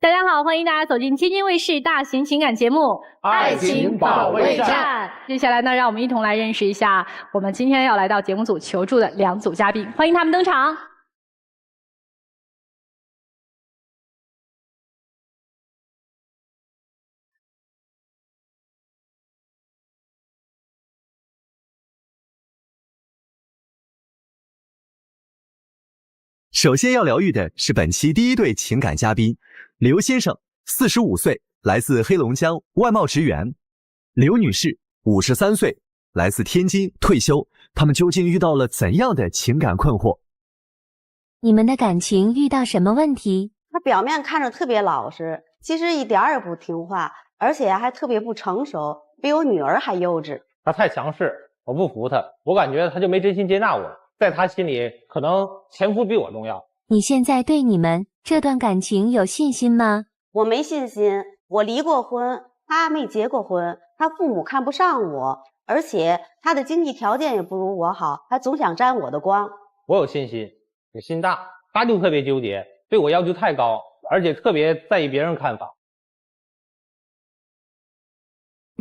大家好，欢迎大家走进天津卫视大型情感节目《爱情保卫战》。接下来呢，让我们一同来认识一下我们今天要来到节目组求助的2组嘉宾，欢迎他们登场。首先要疗愈的是本期第一对情感嘉宾，刘先生，45岁，来自黑龙江，外贸职员；刘女士，53岁，来自天津，退休。他们究竟遇到了怎样的情感困惑？你们的感情遇到什么问题？他表面看着特别老实，其实一点儿也不听话，而且还特别不成熟，比我女儿还幼稚。他太强势，我不服他，我感觉他就没真心接纳我。在他心里，可能前夫比我重要。你现在对你们这段感情有信心吗？我没信心，我离过婚，他没结过婚，他父母看不上我，而且他的经济条件也不如我好，还总想沾我的光。我有信心，我心大，他就特别纠结，对我要求太高，而且特别在意别人看法。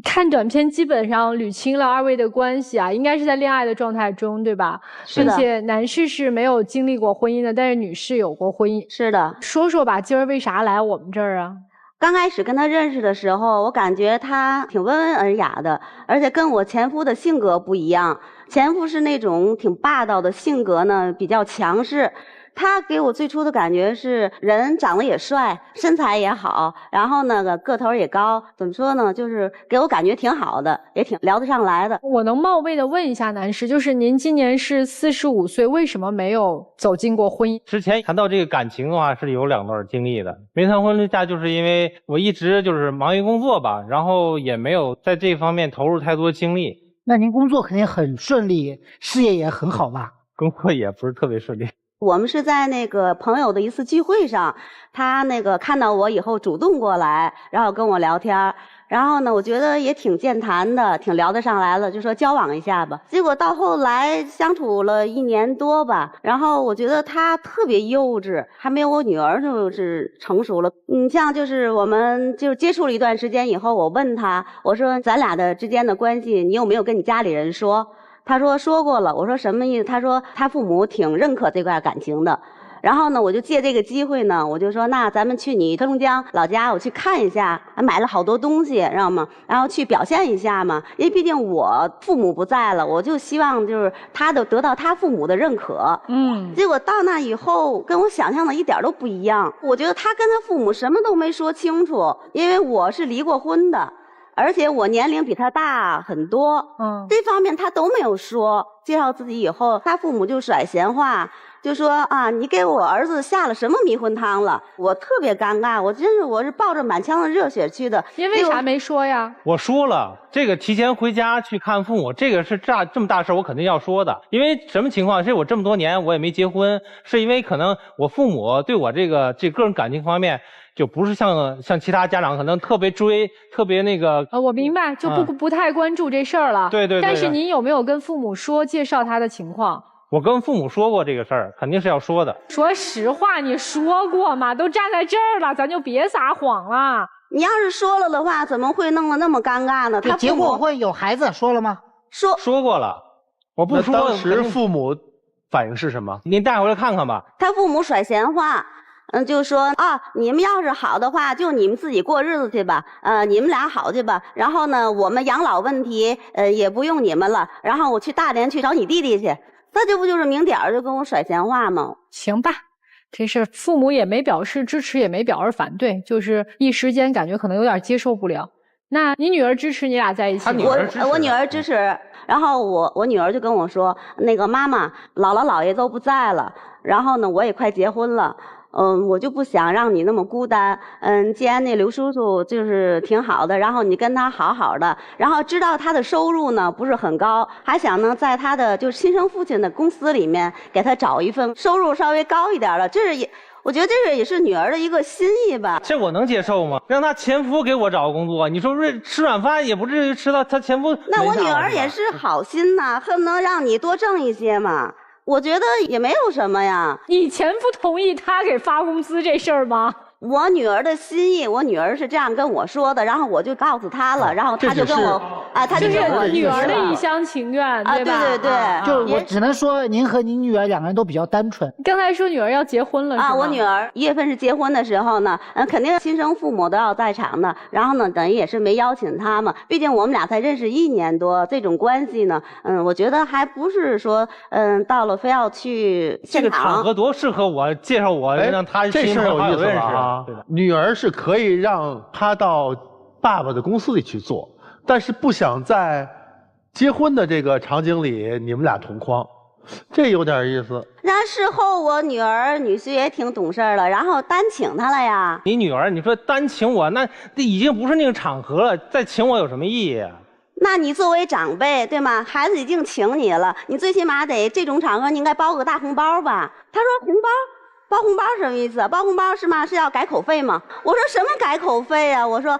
看短片基本上捋清了2位的关系啊，应该是在恋爱的状态中，对吧？是的。并且男士是没有经历过婚姻的，但是女士有过婚姻。是的。说说吧，今儿为啥来我们这儿啊？刚开始跟他认识的时候，我感觉他挺温文尔雅的，而且跟我前夫的性格不一样。前夫是那种挺霸道的性格呢，比较强势。他给我最初的感觉是人长得也帅，身材也好，然后呢个头也高，怎么说呢，就是给我感觉挺好的，也挺聊得上来的。我能冒昧的问一下男士，就是您今年是45岁，为什么没有走进过婚姻？之前谈到这个感情的话，是有2段经历的。没谈婚嫁就是因为我一直就是忙于工作吧，然后也没有在这方面投入太多精力。那您工作肯定很顺利，事业也很好吧？工作也不是特别顺利。我们是在那个朋友的一次聚会上，他那个看到我以后主动过来，然后跟我聊天，然后呢我觉得也挺健谈的，挺聊得上来了，就说交往一下吧。结果到后来相处了1年多吧，然后我觉得他特别幼稚，还没有我女儿就是成熟了。像就是我们就接触了一段时间以后，我问他，我说咱俩的之间的关系你有没有跟你家里人说？他说说过了。我说什么意思？他说他父母挺认可这段感情的。然后呢我就借这个机会呢，我就说那咱们去你黑龙江老家我去看一下，还买了好多东西知道吗，然后去表现一下嘛，因为毕竟我父母不在了，我就希望就是他得到他父母的认可。结果到那以后跟我想象的一点都不一样。我觉得他跟他父母什么都没说清楚，因为我是离过婚的，而且我年龄比他大很多，这方面他都没有说。介绍自己以后，他父母就甩闲话，就说啊，你给我儿子下了什么迷魂汤了？我特别尴尬，我是抱着满腔的热血去的。您为啥没说呀？我说了，这个提前回家去看父母，这个是这么大事，我肯定要说的。因为什么情况？是我这么多年我也没结婚，是因为可能我父母对我这个人感情方面。就不是像其他家长可能特别追，特别那个。我明白，就不太关注这事儿了。对。但是您有没有跟父母说介绍他的情况？我跟父母说过这个事儿，肯定是要说的。说实话，你说过吗？都站在这儿了，咱就别撒谎了。你要是说了的话，怎么会弄得那么尴尬呢？他结过婚有孩子说了吗？说过了。我不说。当时父母反应是什么？您带回来看看吧。他父母甩闲话。就说啊，你们要是好的话，就你们自己过日子去吧，你们俩好去吧。然后呢，我们养老问题，也不用你们了。然后我去大连去找你弟弟去，那这不就是明点儿就跟我甩闲话吗？行吧，这事父母也没表示支持，也没表示反对，就是一时间感觉可能有点接受不了。那你女儿支持你俩在一起吗？我女儿支持。然后我女儿就跟我说，那个妈妈，姥姥姥爷都不在了，然后呢，我也快结婚了。我就不想让你那么孤单。既然那刘叔叔就是挺好的，然后你跟他好好的，然后知道他的收入呢不是很高，还想呢在他的就是亲生父亲的公司里面给他找一份收入稍微高一点的，我觉得这也是女儿的一个心意吧。这我能接受吗？让她前夫给我找个工作，你说不是吃软饭也不至于吃到她前夫。那我女儿也是好心呐，恨不能让你多挣一些嘛。我觉得也没有什么呀。你前夫同意他给发工资这事儿吗？我女儿的心意，我女儿是这样跟我说的，然后我就告诉她了，然后她就跟我她就就是跟我女儿的一厢情愿，对吧？对对对，就我只能说，您和您女儿两个人都比较单纯。刚才说女儿要结婚了是吗？我女儿1月份是结婚的时候呢，肯定亲生父母都要在场的，然后呢，等于也是没邀请他们，毕竟我们俩才认识1年多，这种关系呢，我觉得还不是说，到了非要去现场。这个场合多适合我介绍我，让他这事儿有意思认识啊对吧？女儿是可以让她到爸爸的公司里去做，但是不想在结婚的这个场景里你们俩同框，这有点意思。那事后我女婿也挺懂事了，然后单请她了呀。你女儿，你说单请我，那已经不是那个场合了，再请我有什么意义啊？那你作为长辈，对吗？孩子已经请你了，你最起码得这种场合你应该包个大红包吧？他说红包。包红包什么意思？包红包是吗？是要改口费吗？我说什么改口费啊？我说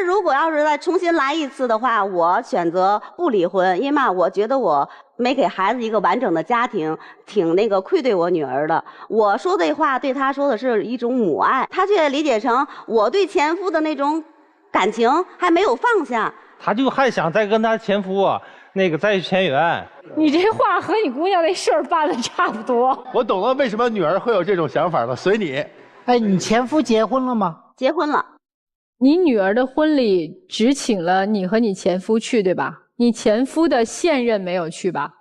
如果要是再重新来一次的话，我选择不离婚，因为嘛，我觉得我没给孩子一个完整的家庭，挺那个愧对我女儿的。我说这话对她说的是一种母爱，她却理解成我对前夫的那种感情还没有放下。她就还想再跟她前夫那个再去前缘。你这话和你姑娘那事儿办的差不多。我懂了，为什么女儿会有这种想法了。随你。哎，你前夫结婚了吗？结婚了。你女儿的婚礼只请了你和你前夫去，对吧？你前夫的现任没有去吧？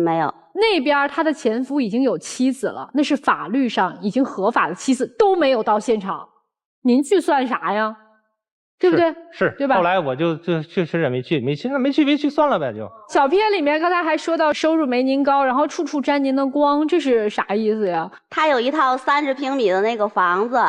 没有。那边他的前夫已经有妻子了，那是法律上已经合法的妻子，都没有到现场，您去算啥呀？对不对？是，对吧？后来我就确实也没去，没去算了呗就。小片里面刚才还说到收入没您高，然后处处沾您的光，这是啥意思呀？他有一套30平米的那个房子，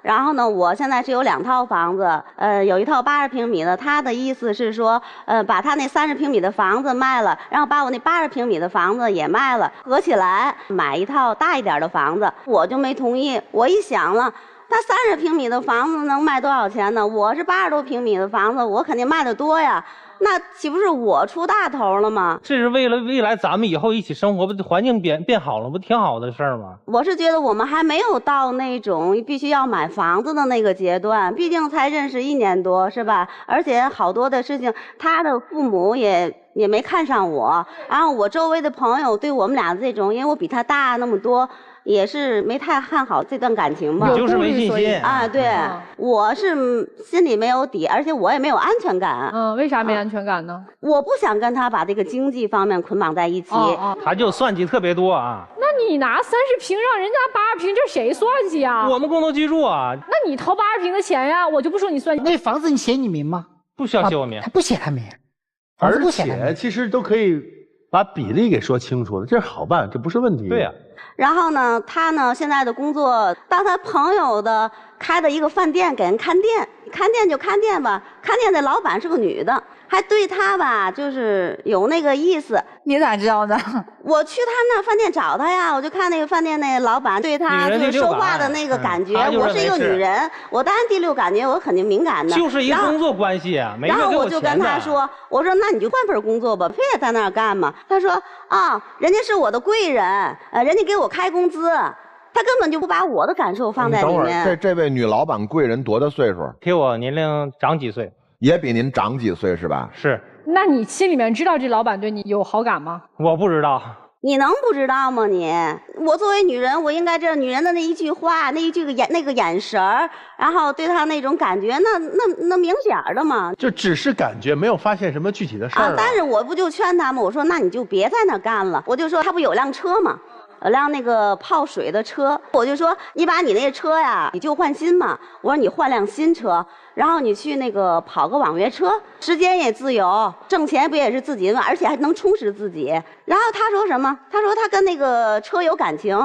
然后呢，我现在是有2套房子，有一套80平米的。他的意思是说，把他那30平米的房子卖了，然后把我那80平米的房子也卖了，合起来买一套大一点的房子。我就没同意。我一想了。他30平米的房子能卖多少钱呢？我是80多平米的房子，我肯定卖得多呀。那岂不是我出大头了吗？这是为了未来咱们以后一起生活，不环境变好了，不挺好的事儿吗？我是觉得我们还没有到那种必须要买房子的那个阶段，毕竟才认识1年多，是吧？而且好多的事情，他的父母也没看上我，然后我周围的朋友对我们俩这种，因为我比他大那么多。也是没太看好这段感情吧，就是没信心啊！对，我是心里没有底，而且我也没有安全感。为啥没安全感呢？我不想跟他把这个经济方面捆绑在一起。他就算计特别多啊。那你拿30平让人家80平，这谁算计啊？我们共同居住啊。那你掏80平的钱呀，我就不说你算计。那房子你写你名吗？不需要写我名，他不写他名，而且其实都可以把比例给说清楚了，这是好办，这不是问题。对呀。然后呢，他呢现在的工作到他朋友的开的一个饭店给人看店，看店就看店吧，看店的老板是个女的，还对他吧就是有那个意思。你咋知道的？我去他那饭店找他呀，我就看那个饭店那老板对他就是说话的那个感觉。我是一个女人，我当然第6感觉我肯定敏感的。就是一个工作关系啊，然后我就跟他说，我说那你就换份工作吧，非得在那儿干嘛？他说人家是我的贵人，人家给我开工资。他根本就不把我的感受放在里面。等会儿，这位女老板贵人多大岁数？比我年龄长几岁，也比您长几岁是吧？是。那你心里面知道这老板对你有好感吗？我不知道。你能不知道吗你？我作为女人，我应该知道女人的那一句话，那个眼神儿，然后对她那种感觉，那明显的嘛。就只是感觉，没有发现什么具体的事儿。但是我不就劝他吗？我说那你就别在那干了。我就说他不有辆车吗？有辆那个泡水的车，我就说你把你那车呀，你旧换新嘛。我说你换辆新车，然后你去那个跑个网约车，时间也自由，挣钱不也是自己的嘛，而且还能充实自己。然后他说什么？他说他跟那个车有感情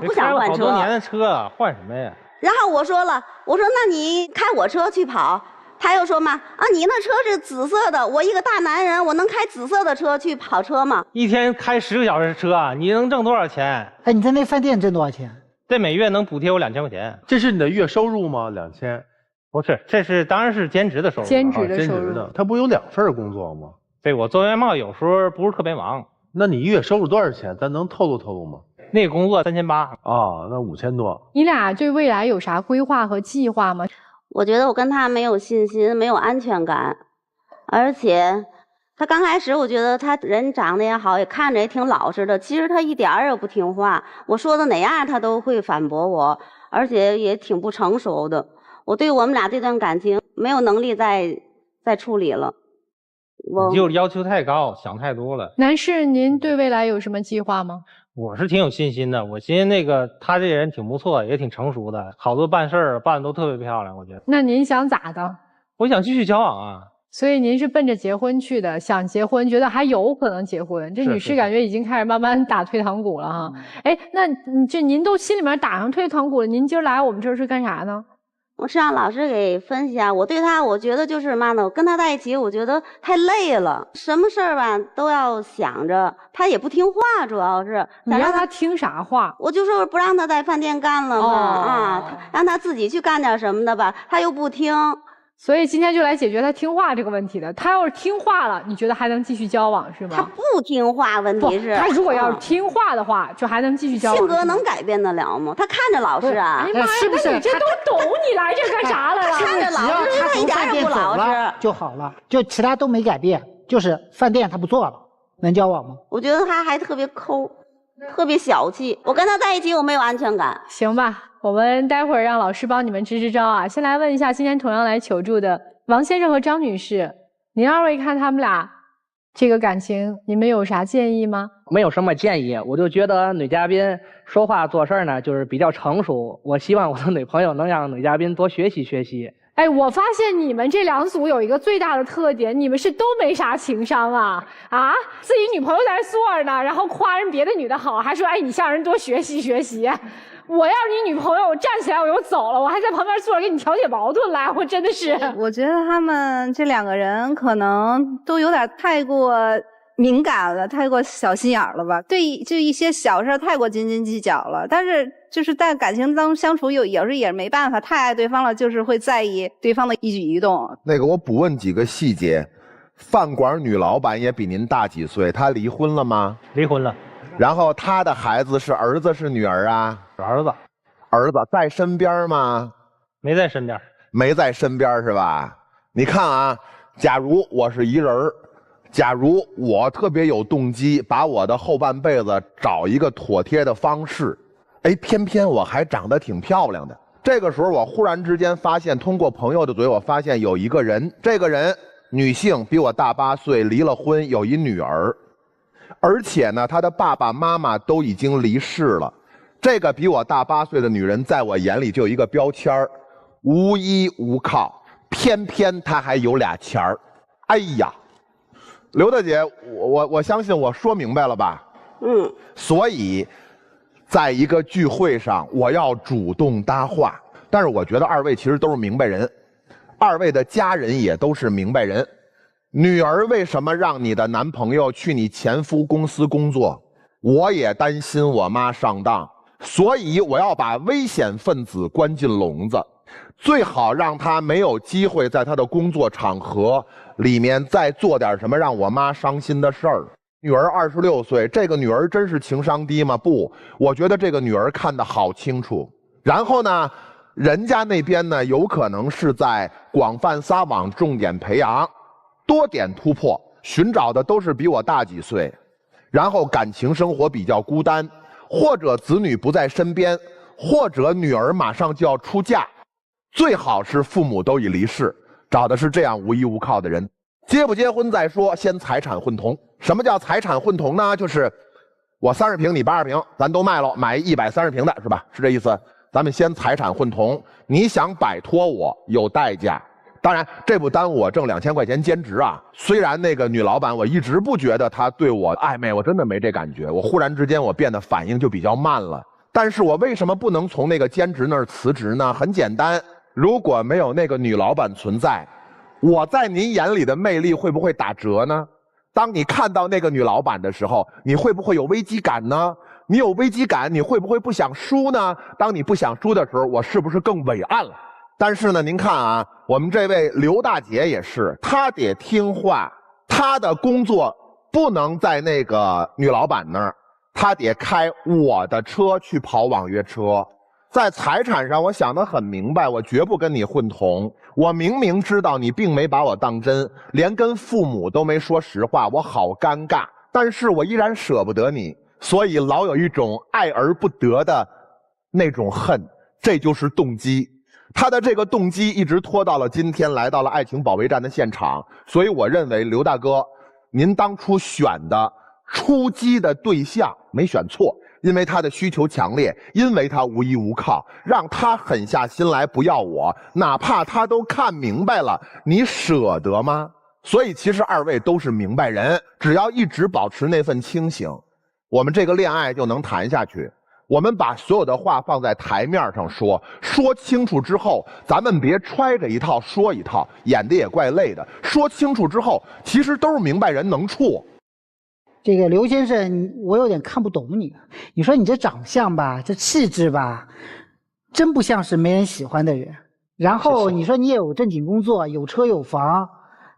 不想换车。好多年的车换什么呀？然后我说了，我说那你开我车去跑。他又说嘛你那车是紫色的，我一个大男人，我能开紫色的车去跑车吗？一天开10个小时车，你能挣多少钱？哎，你在那饭店挣多少钱？这每月能补贴我2000块钱。这是你的月收入吗？2000？不是，当然是兼职的收入。兼职的收入。他不有2份工作吗？对，我做外贸有时候不是特别忙。那你月收入多少钱？咱能透露透露吗？那个工作3800。哦，那5000多。你俩对未来有啥规划和计划吗？我觉得我跟他没有信心，没有安全感，而且他刚开始我觉得他人长得也好，也看着也挺老实的，其实他一点儿也不听话，我说的哪样他都会反驳我，而且也挺不成熟的。我对我们俩这段感情没有能力再处理了。你就要求太高，想太多了。男士，您对未来有什么计划吗？我是挺有信心的，我寻思他这人挺不错，也挺成熟的，好多办事儿办的都特别漂亮，我觉得。那您想咋的？我想继续交往啊。所以您是奔着结婚去的，想结婚，觉得还有可能结婚。这女士感觉已经开始慢慢打退堂鼓了哈。哎，那您都心里面打上退堂鼓了，您今儿来我们这儿是干啥呢？我是让老师给分析啊，我对他，我觉得就是嘛呢，我跟他在一起，我觉得太累了，什么事儿吧都要想着，他也不听话，主要是你让他听啥话？我就说不让他在饭店干了嘛，让他自己去干点什么的吧，他又不听。所以今天就来解决他听话这个问题的。他要是听话了，你觉得还能继续交往是吗？他不听话，问题是他如果要是听话的话，就还能继续交往。性格能改变得了吗？他看着老实啊。哎呀妈呀，是不是你这都懂，你来这干啥来了？他看着老实，他一点也不老实就好了，就其他都没改变，就是饭店他不做了，能交往吗？我觉得他还特别抠，特别小气。我跟他在一起，我没有安全感。行吧。我们待会儿让老师帮你们支支招啊！先来问一下今天同样来求助的王先生和张女士，您二位看他们俩这个感情，你们有啥建议吗？没有什么建议，我就觉得女嘉宾说话做事呢就是比较成熟，我希望我的女朋友能让女嘉宾多学习学习。哎，我发现你们这两组有一个最大的特点，你们是都没啥情商啊！啊，自己女朋友在那坐着呢，然后夸人别的女的好，还说哎你向人多学习学习。我要是你女朋友，我站起来我就走了，我还在旁边坐着给你调解矛盾来，我真的是。我觉得他们这两个人可能都有点太过敏感了，太过小心眼了吧？对，就一些小事太过斤斤计较了。但是就是在感情当中相处也是没办法，太爱对方了，就是会在意对方的一举一动。那个我补问几个细节，饭馆女老板也比您大几岁，她离婚了吗？离婚了。然后她的孩子是儿子是女儿啊？儿子。儿子在身边吗？没在身边。没在身边是吧？你看啊，假如我是一人儿，假如我特别有动机，把我的后半辈子找一个妥帖的方式，哎，偏偏我还长得挺漂亮的。这个时候我忽然之间发现，通过朋友的嘴，我发现有一个人，这个人女性比我大8岁，离了婚，有一女儿，而且呢，她的爸爸妈妈都已经离世了。这个比我大8岁的女人，在我眼里就有一个标签儿，无依无靠，偏偏她还有俩钱儿。哎呀，刘大姐，我相信我说明白了吧？嗯。所以，在一个聚会上，我要主动搭话。但是我觉得二位其实都是明白人，二位的家人也都是明白人。女儿为什么让你的男朋友去你前夫公司工作？我也担心我妈上当。所以我要把危险分子关进笼子，最好让他没有机会在他的工作场合里面再做点什么让我妈伤心的事儿。女儿26岁，这个女儿真是情商低吗？不，我觉得这个女儿看得好清楚。然后呢，人家那边呢有可能是在广泛撒网，重点培养，多点突破，寻找的都是比我大几岁，然后感情生活比较孤单，或者子女不在身边，或者女儿马上就要出嫁，最好是父母都已离世，找的是这样无依无靠的人。结不结婚再说，先财产混同。什么叫财产混同呢？就是我30平你80平，咱都卖了，买130平的是吧？是这意思。咱们先财产混同，你想摆脱我有代价。当然这不耽误我挣2000块钱兼职啊。虽然那个女老板我一直不觉得她对我暧昧，我真的没这感觉，我忽然之间我变得反应就比较慢了。但是我为什么不能从那个兼职那儿辞职呢？很简单，如果没有那个女老板存在，我在您眼里的魅力会不会打折呢？当你看到那个女老板的时候，你会不会有危机感呢？你有危机感，你会不会不想输呢？当你不想输的时候，我是不是更伟岸了？但是呢，您看啊，我们这位刘大姐也是，她得听话，她的工作不能在那个女老板那儿，他得开我的车去跑网约车。在财产上，我想得很明白，我绝不跟你混同。我明明知道你并没把我当真，连跟父母都没说实话，我好尴尬。但是我依然舍不得你，所以老有一种爱而不得的那种恨，这就是动机。他的这个动机一直拖到了今天，来到了爱情保卫战的现场。所以我认为刘大哥，您当初选的出击的对象没选错，因为他的需求强烈，因为他无依无靠，让他狠下心来不要我，哪怕他都看明白了，你舍得吗？所以其实二位都是明白人，只要一直保持那份清醒，我们这个恋爱就能谈下去。我们把所有的话放在台面上说，说清楚之后，咱们别揣着一套说一套，演的也怪累的。说清楚之后，其实都是明白人能处。这个刘先生，我有点看不懂你。你说你这长相吧，这气质吧，真不像是没人喜欢的人。然后你说你也有正经工作，有车有房，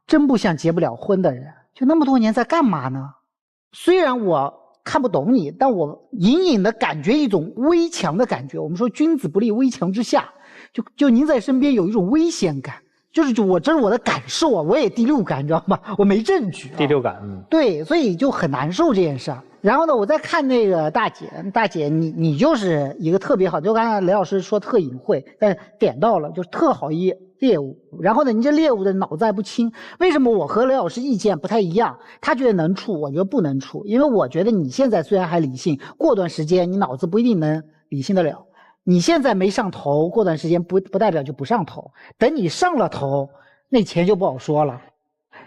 真不像结不了婚的人。就那么多年在干嘛呢？虽然我看不懂你，但我隐隐的感觉一种危强的感觉。我们说君子不立危墙之下，就您在身边有一种危险感。这是我的感受啊，我也第六感，你知道吗？我没证据、第六感，对，所以就很难受这件事儿。然后呢，我再看那个大姐，你就是一个特别好，就刚才雷老师说特隐晦，但点到了，就是特好一猎物。然后呢，你这猎物的脑袋不清，为什么我和雷老师意见不太一样？他觉得能处，我觉得不能处，因为我觉得你现在虽然还理性，过段时间你脑子不一定能理性得了。你现在没上头，过段时间不代表就不上头，等你上了头，那钱就不好说了。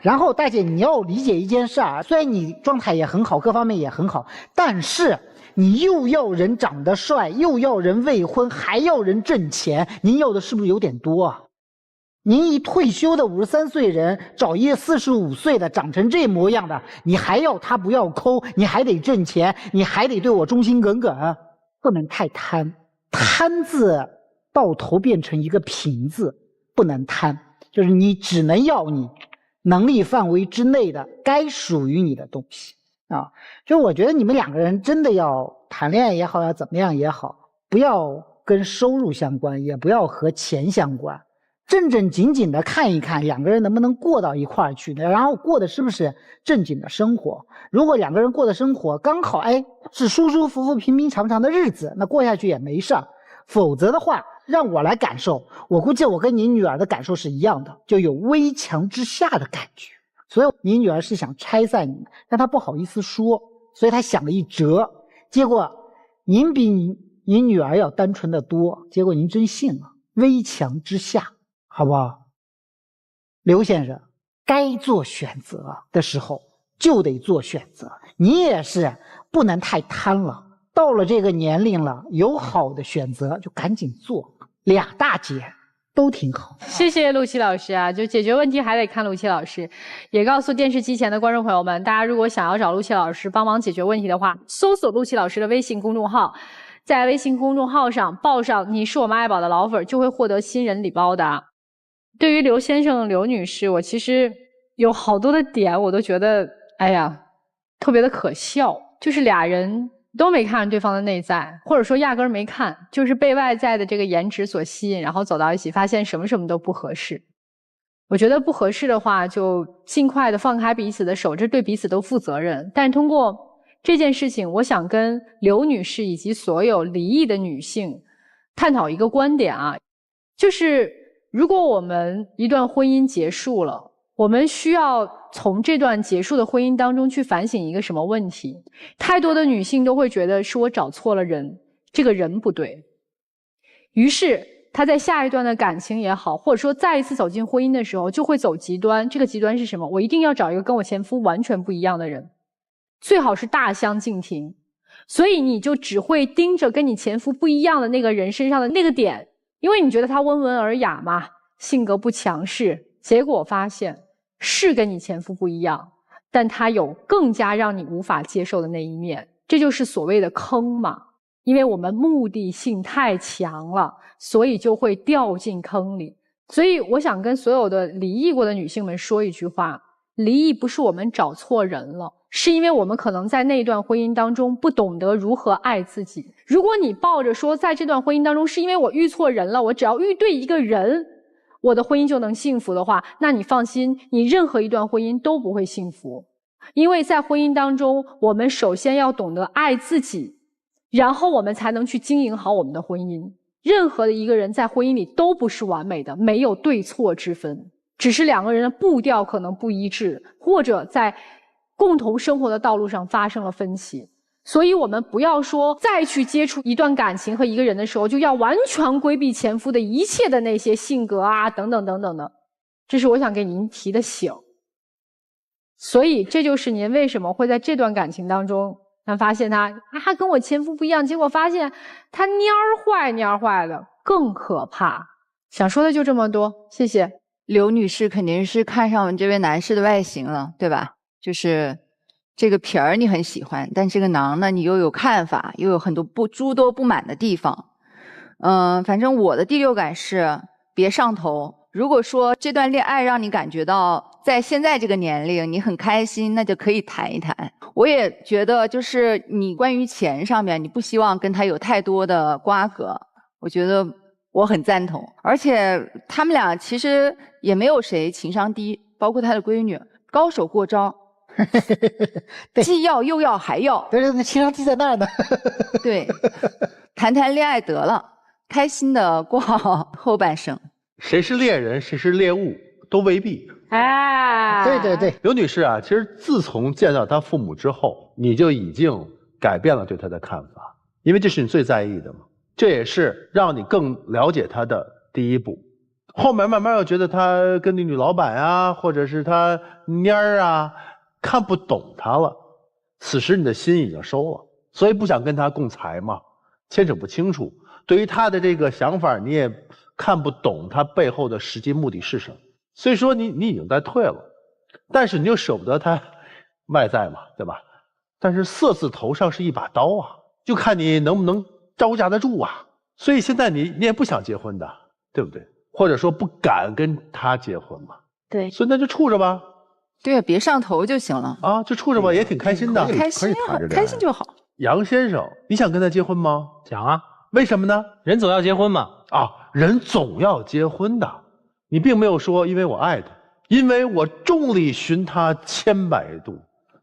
然后大姐，你要理解一件事啊，虽然你状态也很好，各方面也很好，但是你又要人长得帅，又要人未婚，还要人挣钱，您要的是不是有点多啊？您一退休的53岁人找一个45岁的长成这模样的，你还要他不要抠，你还得挣钱，你还得对我忠心耿耿，不能太贪。贪字到头变成一个贫字，不能贪，就是你只能要你能力范围之内的该属于你的东西啊。就我觉得你们两个人真的要谈恋爱也好，要怎么样也好，不要跟收入相关，也不要和钱相关，正正经经的看一看两个人能不能过到一块儿去的，然后过的是不是正经的生活。如果两个人过的生活刚好是舒舒服服平平常常的日子，那过下去也没事儿。否则的话让我来感受，我估计我跟你女儿的感受是一样的，就有危墙之下的感觉。所以你女儿是想拆散你们，但她不好意思说，所以她想了一辙，结果您比你女儿要单纯的多，结果您真信了，危墙之下，好不好？刘先生，该做选择的时候就得做选择，你也是不能太贪了。到了这个年龄了，有好的选择就赶紧做。俩大姐都挺好。谢谢陆琪老师啊，就解决问题还得看陆琪老师。也告诉电视机前的观众朋友们，大家如果想要找陆琪老师帮忙解决问题的话，搜索陆琪老师的微信公众号，在微信公众号上报上你是我们爱宝的老粉，就会获得新人礼包的。对于刘先生、刘女士，我其实有好多的点我都觉得，哎呀，特别的可笑，就是俩人都没看对方的内在，或者说压根儿没看，就是被外在的这个颜值所吸引，然后走到一起发现什么都不合适。我觉得不合适的话就尽快的放开彼此的手，这对彼此都负责任。但通过这件事情，我想跟刘女士以及所有离异的女性探讨一个观点啊，就是如果我们一段婚姻结束了，我们需要从这段结束的婚姻当中去反省一个什么问题？太多的女性都会觉得是我找错了人，这个人不对。于是她在下一段的感情也好，或者说再一次走进婚姻的时候，就会走极端。这个极端是什么？我一定要找一个跟我前夫完全不一样的人，最好是大相径庭。所以你就只会盯着跟你前夫不一样的那个人身上的那个点，因为你觉得他温文尔雅嘛，性格不强势。结果发现是跟你前夫不一样，但他有更加让你无法接受的那一面，这就是所谓的坑嘛。因为我们目的性太强了，所以就会掉进坑里。所以我想跟所有的离异过的女性们说一句话，离异不是我们找错人了，是因为我们可能在那段婚姻当中不懂得如何爱自己。如果你抱着说在这段婚姻当中是因为我遇错人了，我只要遇对一个人，我的婚姻就能幸福的话，那你放心，你任何一段婚姻都不会幸福。因为在婚姻当中，我们首先要懂得爱自己，然后我们才能去经营好我们的婚姻。任何的一个人在婚姻里都不是完美的，没有对错之分，只是两个人的步调可能不一致，或者在共同生活的道路上发生了分歧。所以我们不要说再去接触一段感情和一个人的时候，就要完全规避前夫的一切的那些性格啊，等等等等的。这是我想给您提的醒。所以这就是您为什么会在这段感情当中，发现他跟我前夫不一样，结果发现他蔫儿坏的，更可怕。想说的就这么多，谢谢。刘女士肯定是看上这位男士的外形了，对吧？就是这个皮儿你很喜欢，但这个囊呢，你又有看法，又有很多诸多不满的地方。反正我的第六感是别上头。如果说这段恋爱让你感觉到在现在这个年龄你很开心，那就可以谈一谈。我也觉得就是你关于钱上面你不希望跟他有太多的瓜葛，我觉得我很赞同。而且他们俩其实也没有谁情商低，包括他的闺女，高手过招。既要又要还要，对，情商低在那儿呢。对，谈谈恋爱得了，开心的过好后半生。谁是猎人，谁是猎物，都未必。哎，对，刘女士啊，其实自从见到她父母之后，你就已经改变了对她的看法，因为这是你最在意的嘛，这也是让你更了解她的第一步。后面慢慢又觉得她跟那女老板啊，或者是她蔫儿啊，看不懂她了，此时你的心已经收了，所以不想跟她共财嘛，牵扯不清楚。对于她的这个想法，你也看不懂她背后的实际目的是什么，所以说你已经在退了，但是你又舍不得她外在嘛，对吧？但是色字头上是一把刀啊，就看你能不能招架得住啊。所以现在你也不想结婚的，对不对？或者说不敢跟他结婚嘛。对，所以那就处着吧。对，别上头就行了啊，就处着吧，也挺开心的，开心开心就好。杨先生，你想跟他结婚吗？想啊。为什么呢？人总要结婚嘛。啊，人总要结婚的。你并没有说因为我爱他，因为我众里寻他千百度，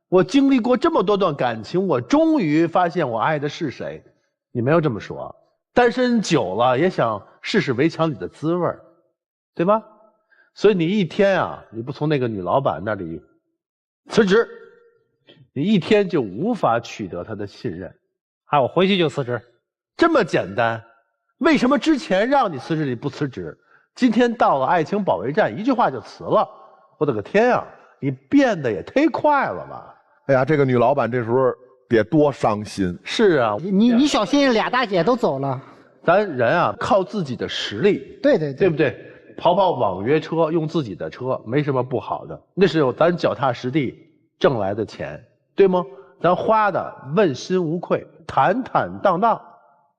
我经历过这么多段感情，我终于发现我爱的是谁。你没有这么说，单身久了也想试试围墙里的滋味，对吧？所以你一天啊，你不从那个女老板那里辞职，你一天就无法取得她的信任。我回去就辞职，这么简单。为什么之前让你辞职你不辞职？今天到了爱情保卫战，一句话就辞了。我的个天啊，你变得也忒快了吧！哎呀，这个女老板这时候得多伤心。是啊，你小心，俩大姐都走了。咱人啊，靠自己的实力，对不对？跑网约车，用自己的车，没什么不好的，那是咱脚踏实地挣来的钱，对吗？咱花的问心无愧，坦坦荡荡，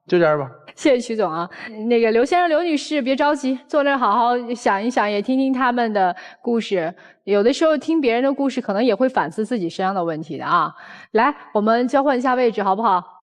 就这样吧。谢谢曲总啊，那个刘先生、刘女士别着急，坐那儿好好想一想，也听听他们的故事。有的时候听别人的故事，可能也会反思自己身上的问题的啊。来，我们交换一下位置，好不好？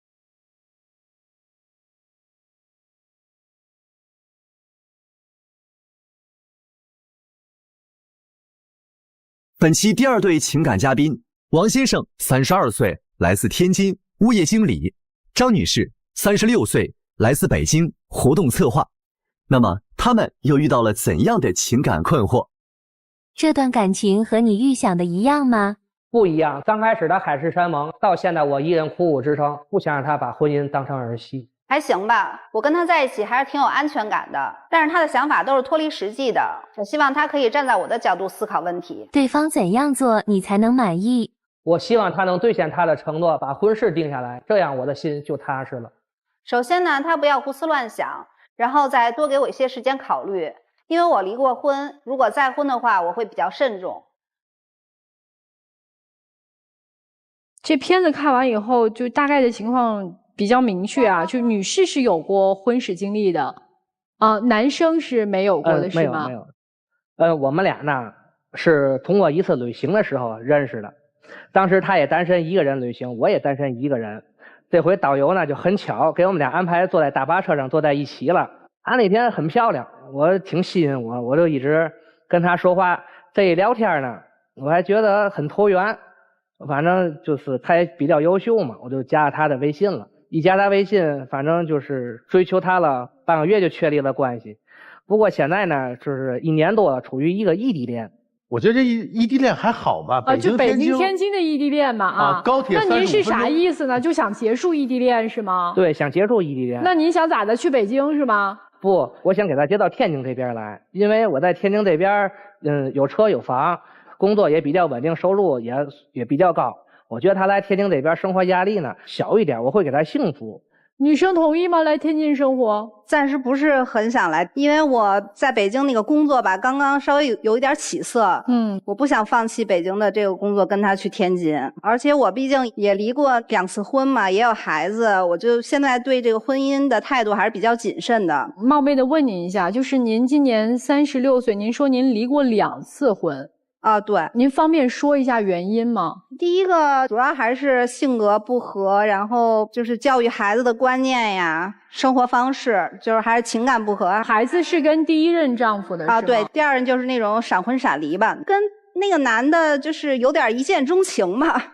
本期第二对情感嘉宾王先生32岁，来自天津，物业经理；张女士36岁，来自北京，活动策划。那么他们又遇到了怎样的情感困惑？这段感情和你预想的一样吗？不一样。刚开始的海誓山盟，到现在我依然苦苦支撑，不想让他把婚姻当成儿戏。还行吧，我跟他在一起还是挺有安全感的，但是他的想法都是脱离实际的。我希望他可以站在我的角度思考问题。对方怎样做你才能满意？我希望他能兑现他的承诺，把婚事定下来，这样我的心就踏实了。首先呢，他不要胡思乱想，然后再多给我一些时间考虑，因为我离过婚，如果再婚的话，我会比较慎重。这片子看完以后，就大概的情况比较明确啊，就女士是有过婚史经历的，男生是没有过的，是吗？没有。我们俩呢是通过一次旅行的时候认识的，当时他也单身一个人旅行，我也单身一个人。这回导游呢就很巧给我们俩安排坐在大巴车上坐在一起了。她那天很漂亮，我挺吸引我就一直跟她说话。这一聊天呢，我还觉得很投缘，反正就是她也比较优秀嘛，我就加了她的微信了。一加她微信，反正就是追求她了，半个月就确立了关系。不过现在呢，就是1年多了，处于一个异地恋。我觉得这异地恋还好吧？就北京天津的异地恋嘛啊，高铁。那您是啥意思呢？就想结束异地恋是吗？对，想结束异地恋。那您想咋的？去北京是吗？不，我想给他接到天津这边来，因为我在天津这边，有车有房，工作也比较稳定，收入也比较高。我觉得他来天津这边生活压力呢小一点，我会给他幸福。女生同意吗？来天津生活？暂时不是很想来，因为我在北京那个工作吧，刚刚稍微有一点起色。我不想放弃北京的这个工作，跟他去天津。而且我毕竟也离过2次婚嘛，也有孩子，我就现在对这个婚姻的态度还是比较谨慎的。冒昧的问您一下，就是您今年36岁，您说您离过2次婚。啊，对，您方便说一下原因吗？第一个主要还是性格不合，然后就是教育孩子的观念呀、生活方式，就是还是情感不合。孩子是跟第一任丈夫的是吗？啊，对，第二任就是那种闪婚闪离吧，跟那个男的就是有点一见钟情吧。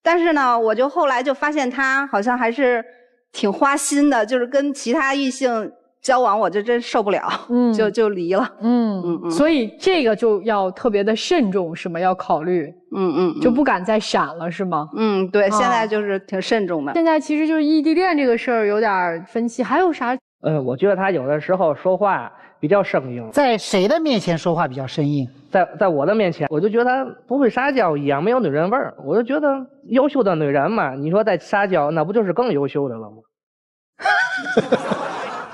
但是呢，我就后来就发现他好像还是挺花心的，就是跟其他异性交往我就真受不了，就离了。所以这个就要特别的慎重，是吗？要考虑，就不敢再闪了，是吗？对，现在就是挺慎重的。现在其实就是异地恋这个事儿有点分歧，还有啥？我觉得他有的时候说话比较生硬，在谁的面前说话比较生硬？在我的面前，我就觉得他不会撒娇一样，没有女人味儿。我就觉得优秀的女人嘛，你说在撒娇，那不就是更优秀的了吗？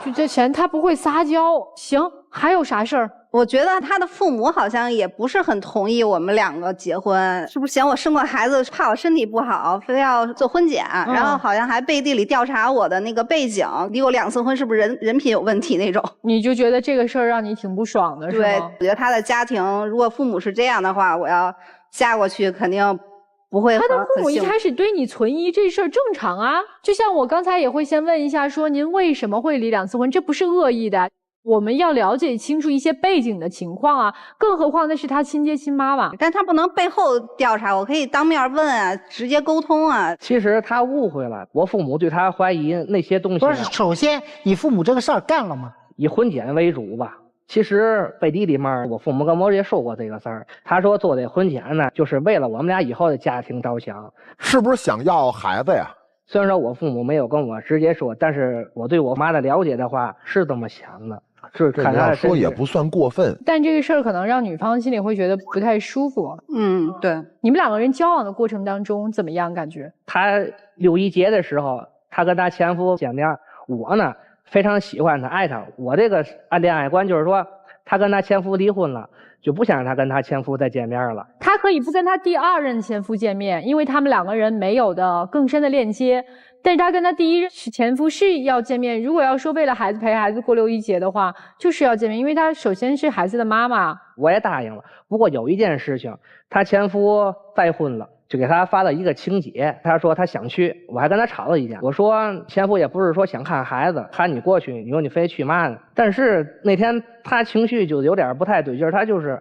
就这钱他不会撒娇。行，还有啥事儿？我觉得他的父母好像也不是很同意我们2个结婚，是不是嫌我生过孩子，怕我身体不好，非要做婚检，然后好像还背地里调查我的那个背景，离过2次婚，是不是人品有问题那种？你就觉得这个事儿让你挺不爽的，是吗？对，我觉得他的家庭如果父母是这样的话，我要嫁过去肯定不会。他的父母一开始对你存疑，这事儿正常啊。就像我刚才也会先问一下，说您为什么会离2次婚？这不是恶意的，我们要了解清楚一些背景的情况啊。更何况那是他亲爹亲妈嘛，但他不能背后调查，我可以当面问啊，直接沟通啊。其实他误会了，我父母对他怀疑那些东西。不是，首先你父母这个事儿干了吗？以婚检为主吧。其实背地里面，我父母跟我也说过这个事儿。他说做这婚检呢，就是为了我们俩以后的家庭着想。是不是想要孩子呀？虽然说我父母没有跟我直接说，但是我对我妈的了解的话是这么想的。是看他的说也不算过分，但这个事儿可能让女方心里会觉得不太舒服。对。你们2个人交往的过程当中怎么样？感觉？他6一节的时候，他跟他前夫见面，我呢非常喜欢他，爱他。我这个恋爱观就是说，他跟他前夫离婚了，就不想让他跟他前夫再见面了。他可以不跟他第2任前夫见面，因为他们2个人没有的更深的链接。但是他跟他第1任前夫是要见面，如果要说为了孩子陪孩子过6一节的话，就是要见面，因为他首先是孩子的妈妈。我也答应了，不过有一件事情，他前夫再婚了，就给他发了一个请柬，他说他想去，我还跟他吵了一架。我说前夫也不是说想看孩子，喊你过去，你说你非去嘛呢？但是那天他情绪就有点不太对劲，他就是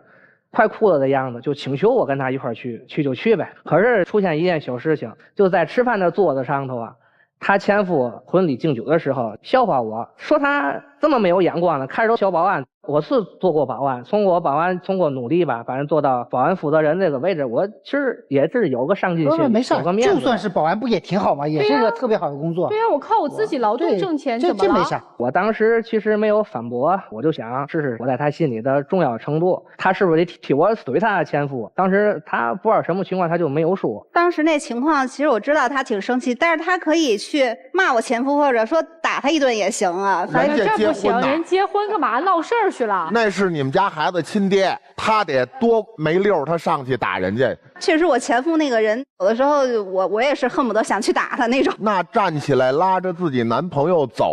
快哭了的样子，就请求我跟他一块儿去就去呗。可是出现一件小事情，就在吃饭的桌子上头啊，他前夫婚礼敬酒的时候笑话我说他这么没有眼光呢，看着小保安。我是做过保安，通过努力吧，反正做到保安负责人这个位置，我其实也是有个上进心，没事，有个面子。就算是保安不也挺好吗？也是个特别好的工作。对呀，我靠我自己劳动挣钱，怎么了？这没啥。我当时其实没有反驳，我就想试试我在他心里的重要程度，他是不是得替我怼他的前夫？当时他不知道什么情况，他就没有说。当时那情况，其实我知道他挺生气，但是他可以去骂我前夫，或者说打他一顿也行啊。反正这不行，人结婚干嘛闹事儿去了？那是你们家孩子亲爹，他得多没溜，他上去打人家。确实，我前夫那个人，有的时候我也是恨不得想去打他那种。那站起来拉着自己男朋友走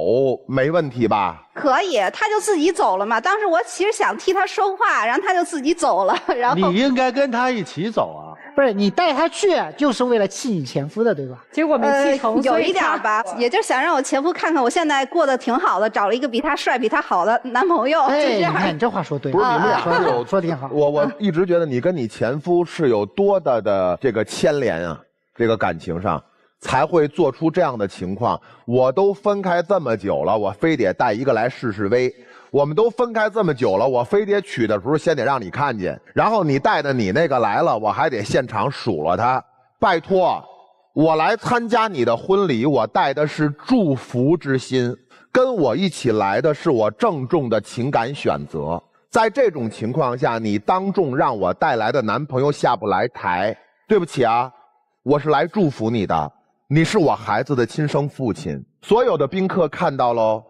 没问题吧？可以，他就自己走了嘛。当时我其实想替他说话，然后他就自己走了。然后你应该跟他一起走啊。不是你带他去就是为了气你前夫的，对吧？结果没气成，有一点吧，也就想让我前夫看看我现在过得挺好的，找了一个比他帅、比他好的男朋友。哎，你看你这话说对，不是你们俩是有说挺好。我一直觉得你跟你前夫是有多大的这个牵连啊，这个感情上才会做出这样的情况。我都分开这么久了，我非得带一个来试试威。我们都分开这么久了，我非得娶的时候先得让你看见，然后你带着你那个来了，我还得现场数落他。拜托，我来参加你的婚礼，我带的是祝福之心，跟我一起来的是我郑重的情感选择。在这种情况下，你当众让我带来的男朋友下不来台，对不起啊，我是来祝福你的，你是我孩子的亲生父亲。所有的宾客看到喽，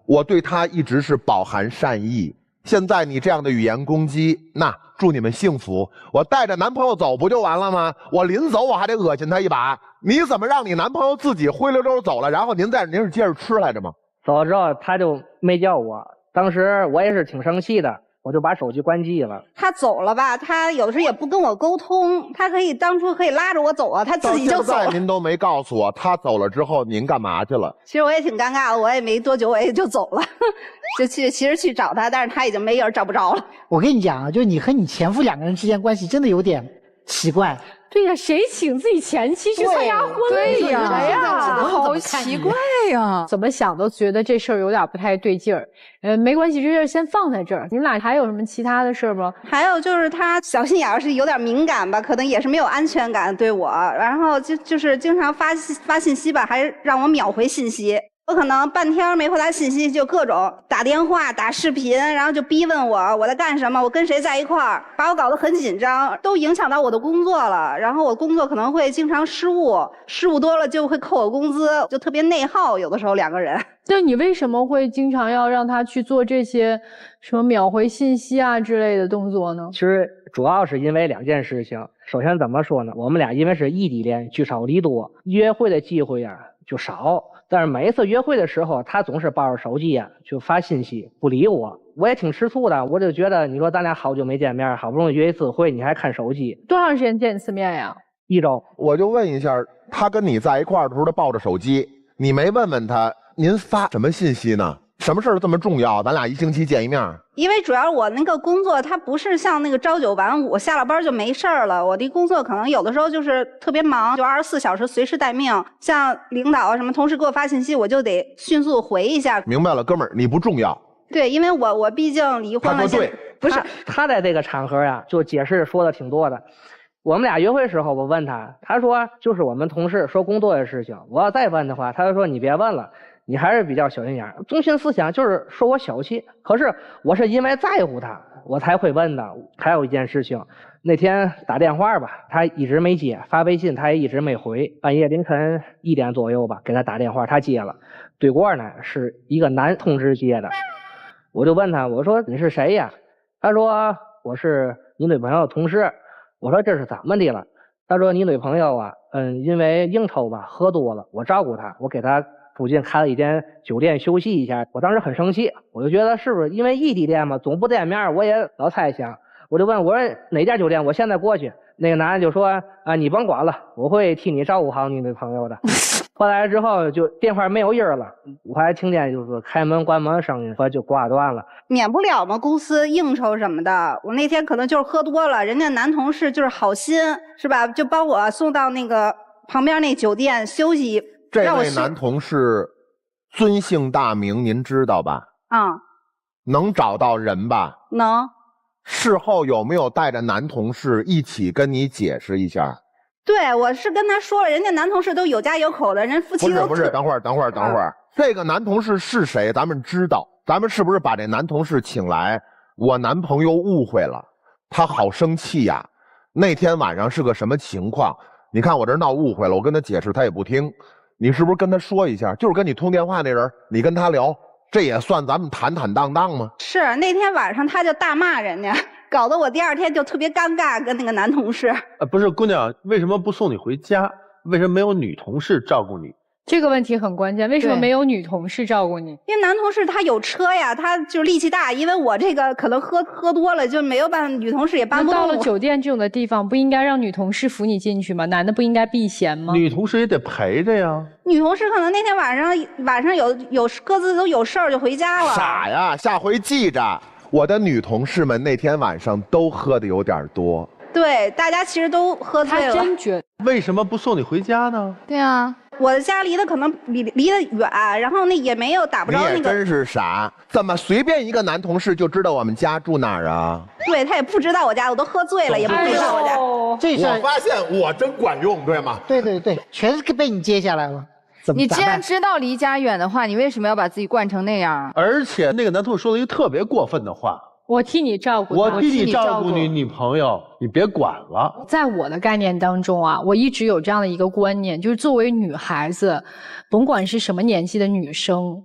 我对他一直是饱含善意。现在你这样的语言攻击，那祝你们幸福。我带着男朋友走不就完了吗？我临走我还得恶心他一把。你怎么让你男朋友自己灰溜溜走了，然后您是接着吃来着吗？走了之后他就没叫我，当时我也是挺生气的，我就把手机关机了。他走了吧，他有的时候也不跟我沟通，他当初可以拉着我走啊，他自己就走了。到现在您都没告诉我，他走了之后您干嘛去了？其实我也挺尴尬的，我也没多久我也就走了，其实去找他，但是他已经没影找不着了。我跟你讲啊，就你和你前夫两个人之间关系真的有点奇怪。对呀，谁请自己前妻去参加婚礼对呀，好奇怪呀！怎么想都觉得这事儿有点不太对劲儿。没关系，这事儿先放在这儿。你们俩还有什么其他的事儿吗？还有就是他小心眼儿是有点敏感吧，可能也是没有安全感对我，然后就是经常发信息吧，还让我秒回信息。我可能半天没回他信息，就各种打电话、打视频，然后就逼问我在干什么，我跟谁在一块儿，把我搞得很紧张，都影响到我的工作了。然后我工作可能会经常失误多了就会扣我工资，就特别内耗。有的时候两个人。那你为什么会经常要让他去做这些什么秒回信息啊之类的动作呢？其实主要是因为两件事情。首先怎么说呢？我们俩因为是异地恋，聚少离多，约会的机会啊就少。但是每一次约会的时候，他总是抱着手机啊就发信息不理我，我也挺吃醋的。我就觉得，你说咱俩好久没见面，好不容易约一次会，你还看手机，多长时间见一次面呀？1周。我就问一下，他跟你在一块儿的时候，他抱着手机，你没问问他，您发什么信息呢？什么事儿这么重要？咱俩1星期见一面？因为主要我那个工作，它不是像那个朝九晚五，下了班就没事儿了。我的工作可能有的时候就是特别忙，就24小时随时待命。像领导啊什么同事给我发信息，我就得迅速回一下。明白了，哥们儿，你不重要。对，因为我毕竟离婚了。他说对，不是他在这个场合啊，就解释说的挺多的。我们俩约会时候，我问他，他说就是我们同事说工作的事情。我要再问的话，他就说你别问了。你还是比较小心眼儿，中心思想就是说我小气。可是我是因为在乎他，我才会问的。还有一件事情，那天打电话吧，他一直没接，发微信他也一直没回。半夜凌晨1点左右吧，给他打电话，他接了。对过呢是一个男同志接的，我就问他，我说你是谁呀？他说我是你女朋友的同事。我说这是怎么的了？他说你女朋友啊，因为应酬吧，喝多了，我照顾她，我给她附近开了一间酒店休息一下。我当时很生气，我就觉得是不是因为异地恋嘛，总不见面，我也老猜想。我就问我说哪家酒店，我现在过去。那个男的就说啊，你甭管了，我会替你照顾好你女朋友的。后来之后就电话没有音了，我还听见就是开门关门声音，就挂断了。免不了嘛，公司应酬什么的。我那天可能就是喝多了，人家男同事就是好心是吧，就帮我送到那个旁边那酒店休息。这位男同事尊姓大名您知道吧？能找到人吧？能。事后有没有带着男同事一起跟你解释一下？对，我是跟他说了，人家男同事都有家有口的，人夫妻都不是，等会儿，这个男同事是谁？咱们知道，咱们是不是把这男同事请来？我男朋友误会了，他好生气呀。那天晚上是个什么情况？你看我这闹误会了，我跟他解释他也不听。你是不是跟他说一下？就是跟你通电话那人，你跟他聊，这也算咱们坦坦荡荡吗？是，那天晚上他就大骂人家，搞得我第二天就特别尴尬，跟那个男同事。不是姑娘，为什么不送你回家？为什么没有女同事照顾你？这个问题很关键，为什么对没有女同事照顾你？因为男同事他有车呀，他就是力气大。因为我这个可能喝多了就没有办法，女同事也搬不动我。那到了酒店这种的地方，不应该让女同事扶你进去吗？男的不应该避嫌吗？女同事也得陪着呀。女同事可能那天晚上有各自都有事儿就回家了。傻呀，下回记着，我的女同事们那天晚上都喝的有点多。对，大家其实都喝醉了。他真觉为什么不送你回家呢？对啊，我的家离得可能离得远，然后那也没有打不着那个。你也真是傻，怎么随便一个男同事就知道我们家住哪儿啊？对他也不知道我家，我都喝醉了，也不知道我家。这事儿我发现我真管用，对吗？对对对，全是被你接下来了。你既然知道离家远的话，你为什么要把自己惯成那样啊？而且那个男同事说了一个特别过分的话。我替你照顾，我替你照顾你女朋友，你别管了。在我的概念当中啊，我一直有这样的一个观念，就是作为女孩子，甭管是什么年纪的女生，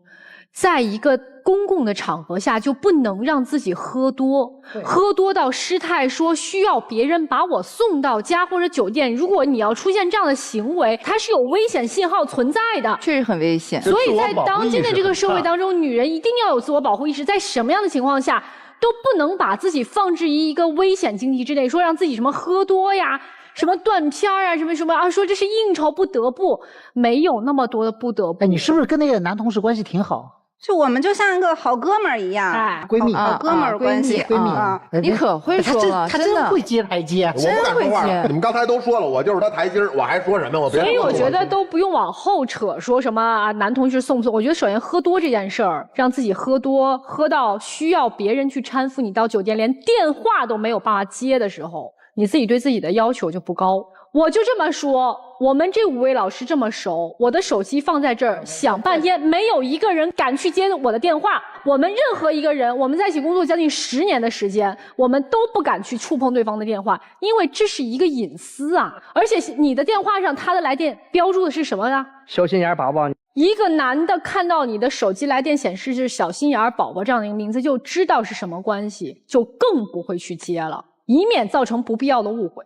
在一个公共的场合下就不能让自己喝多，喝多到失态，说需要别人把我送到家或者酒店。如果你要出现这样的行为，它是有危险信号存在的，确实很危险。所以在当今的这个社会当中，女人一定要有自我保护意识，在什么样的情况下都不能把自己放置于一个危险境地之内，说让自己什么喝多呀，什么断片啊，什么啊，说这是应酬不得不，没有那么多的不得不。哎，你是不是跟那个男同事关系挺好？就我们就像一个好哥们儿一样，哎，闺蜜，好哥们儿关系，闺蜜啊。你可会说了，他真会接台阶，我不敢说话。你们刚才都说了，我就是他台阶，我还说什么？我别。所以我觉得都不用往后扯，说什么啊男同事送不送？我觉得首先喝多这件事儿，让自己喝多，喝到需要别人去搀扶你到酒店，连电话都没有办法接的时候，你自己对自己的要求就不高。我就这么说，我们这5位老师这么熟，我的手机放在这儿，想半天没有一个人敢去接我的电话。我们任何一个人，我们在一起工作将近10年的时间，我们都不敢去触碰对方的电话，因为这是一个隐私啊。而且你的电话上他的来电标注的是什么呀？小心眼宝宝。一个男的看到你的手机来电显示是小心眼宝宝这样的一个名字，就知道是什么关系，就更不会去接了，以免造成不必要的误会。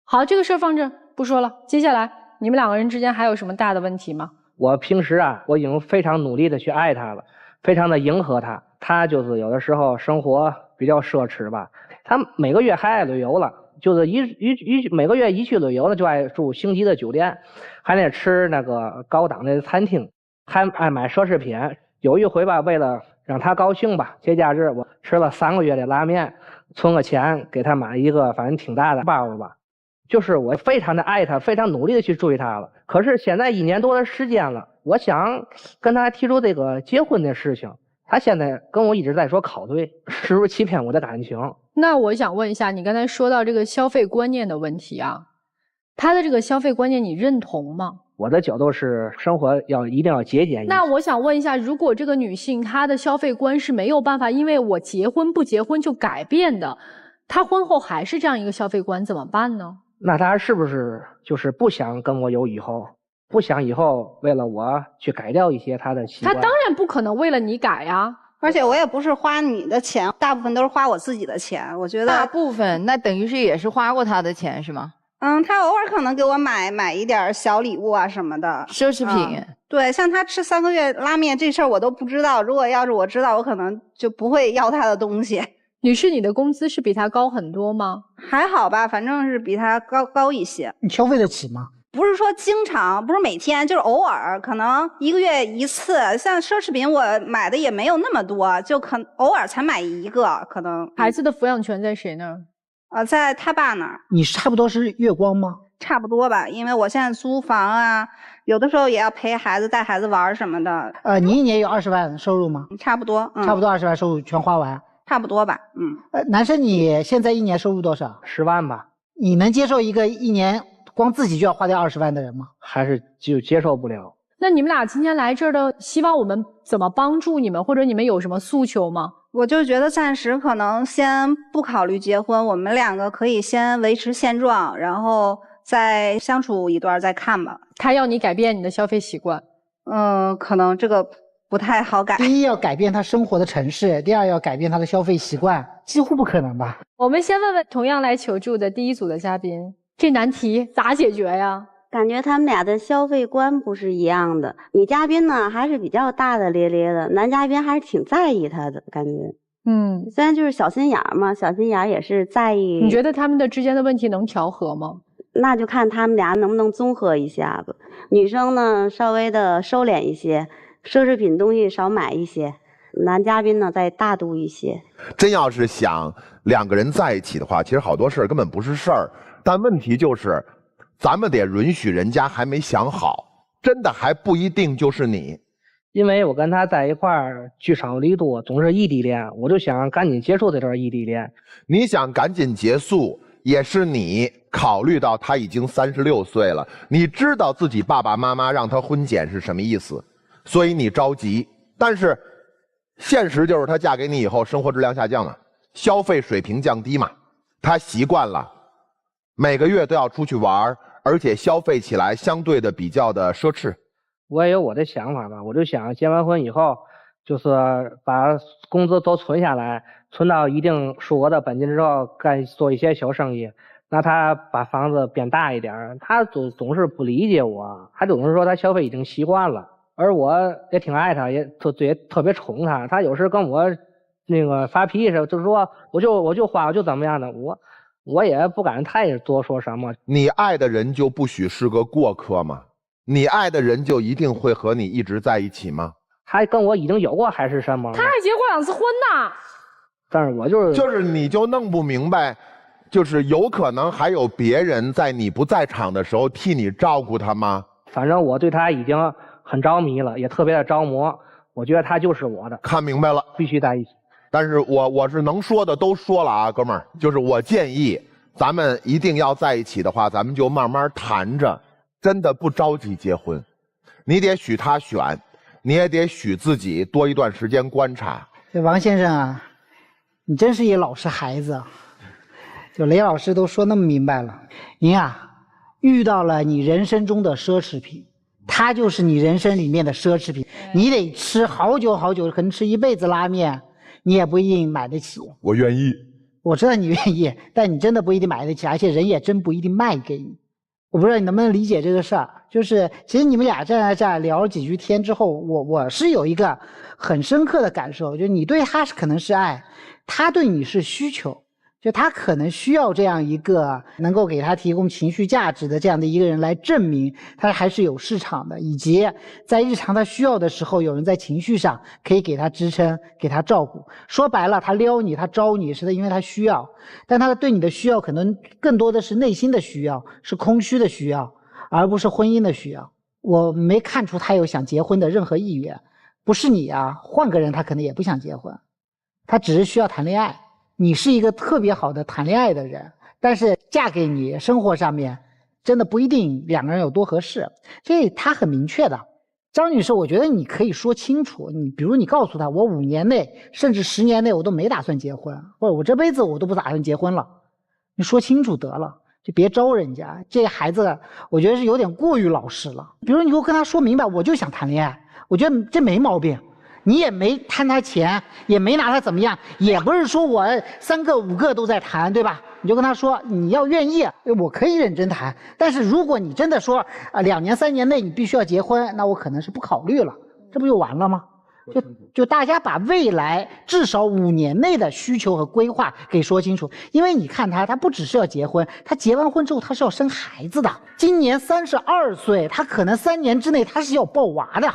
好，这个事儿放这不说了。接下来你们2个人之间还有什么大的问题吗？我平时啊，我已经非常努力的去爱他了，非常的迎合他。他就是有的时候生活比较奢侈吧，他每个月还爱旅游了，就是每个月一去旅游呢，就爱住星级的酒店，还得吃那个高档的餐厅，还爱买奢侈品。有一回吧，为了让他高兴吧，节假日我吃了3个月的拉面，存个钱给他买一个反正挺大的包吧。就是我非常的爱他，非常努力的去追他了。可是现在1年多的时间了，我想跟他提出这个结婚的事情，他现在跟我一直在说考虑，是不是欺骗我的感情？那我想问一下，你刚才说到这个消费观念的问题啊，他的这个消费观念你认同吗？我的角度是生活一定要节俭一些。那我想问一下，如果这个女性她的消费观是没有办法因为我结婚不结婚就改变的，她婚后还是这样一个消费观怎么办呢？那他是不是就是不想跟我有以后，不想以后为了我去改掉一些他的习惯？他当然不可能为了你改呀。而且我也不是花你的钱，大部分都是花我自己的钱。我觉得大部分那等于是也是花过他的钱是吗？他偶尔可能给我买一点小礼物啊什么的，奢侈品。对，像他吃3个月拉面这事儿我都不知道，如果要是我知道，我可能就不会要他的东西。女士，你的工资是比他高很多吗？还好吧，反正是比他高一些。你消费得起吗？不是说经常，不是每天，就是偶尔，可能1个月1次。像奢侈品我买的也没有那么多，就偶尔才买1个，可能。孩子的抚养权在谁那儿？在他爸那儿。你差不多是月光吗？差不多吧，因为我现在租房啊，有的时候也要陪孩子、带孩子玩什么的。你1年有20万收入吗？差不多，差不多20万收入全花完。差不多吧，男生你现在1年收入多少？10万吧。你能接受一个1年光自己就要花掉20万的人吗？还是就接受不了？那你们俩今天来这儿的，希望我们怎么帮助你们，或者你们有什么诉求吗？我就觉得暂时可能先不考虑结婚，我们2个可以先维持现状，然后再相处一段再看吧。他要你改变你的消费习惯，可能这个不太好改。第一要改变他生活的城市，第2要改变他的消费习惯，几乎不可能吧？我们先问问同样来求助的第1组的嘉宾，这难题咋解决呀？感觉他们俩的消费观不是一样的。女嘉宾呢还是比较大大咧咧的，男嘉宾还是挺在意他的感觉。虽然就是小心眼儿嘛，小心眼儿也是在意。你觉得他们的之间的问题能调和吗？那就看他们俩能不能综合一下吧。女生呢稍微的收敛一些，奢侈品东西少买一些，男嘉宾呢再大度一些。真要是想两个人在一起的话，其实好多事儿根本不是事儿，但问题就是咱们得允许人家还没想好，真的还不一定就是你。因为我跟他在一块儿聚少离多，总是异地恋，我就想赶紧结束这段异地恋。你想赶紧结束，也是你考虑到他已经36岁了，你知道自己爸爸妈妈让他婚检是什么意思，所以你着急。但是现实就是他嫁给你以后生活质量下降了，消费水平降低嘛，他习惯了每个月都要出去玩，而且消费起来相对的比较的奢侈。我也有我的想法吧，我就想结完婚以后，就是把工资都存下来，存到一定数额的本金之后，做一些小生意。那他把房子变大一点，他总是不理解我，他总是说他消费已经习惯了，而我也挺爱他，也特别宠他。他有时跟我那个发脾气，就是说我就花，我就怎么样的，我也不敢太多说什么。你爱的人就不许是个过客吗？你爱的人就一定会和你一直在一起吗？他跟我已经有过还是什么？他还结过2次婚呢。但是我就是你就弄不明白，就是有可能还有别人在你不在场的时候替你照顾他吗？反正我对他已经很着迷了，也特别的着魔。我觉得他就是我的，看明白了，必须在一起。但是我是能说的都说了啊，哥们儿，就是我建议咱们一定要在一起的话，咱们就慢慢谈着。真的不着急结婚，你得许他选，你也得许自己多一段时间观察。这王先生啊，你真是一老实孩子。就雷老师都说那么明白了，您啊遇到了你人生中的奢侈品，它就是你人生里面的奢侈品。你得吃好久好久，可能吃一辈子拉面，你也不一定买得起。我愿意，我知道你愿意，但你真的不一定买得起，而且人也真不一定卖给你。我不知道你能不能理解这个事儿，就是其实你们俩站在这儿聊了几句天之后，我是有一个很深刻的感受，就是你对他可能是爱，他对你是需求，就他可能需要这样一个能够给他提供情绪价值的这样的一个人来证明他还是有市场的，以及在日常他需要的时候有人在情绪上可以给他支撑给他照顾。说白了，他撩你他招你是因为他需要，但他对你的需要可能更多的是内心的需要，是空虚的需要，而不是婚姻的需要。我没看出他有想结婚的任何意愿。不是你啊，换个人他可能也不想结婚，他只是需要谈恋爱。你是一个特别好的谈恋爱的人，但是嫁给你生活上面真的不一定两个人有多合适，这他很明确的。张女士，我觉得你可以说清楚，你比如你告诉他，我5年内甚至10年内我都没打算结婚，或者我这辈子我都不打算结婚了，你说清楚得了，就别招人家。这孩子我觉得是有点过于老实了。比如你给我跟他说明白，我就想谈恋爱，我觉得这没毛病。你也没贪他钱，也没拿他怎么样，也不是说我3个5个都在谈，对吧？你就跟他说，你要愿意，我可以认真谈。但是如果你真的说2年3年内你必须要结婚，那我可能是不考虑了，这不就完了吗？就大家把未来至少5年内的需求和规划给说清楚。因为你看他不只是要结婚，他结完婚之后他是要生孩子的。今年32岁，他可能3年之内他是要抱娃的。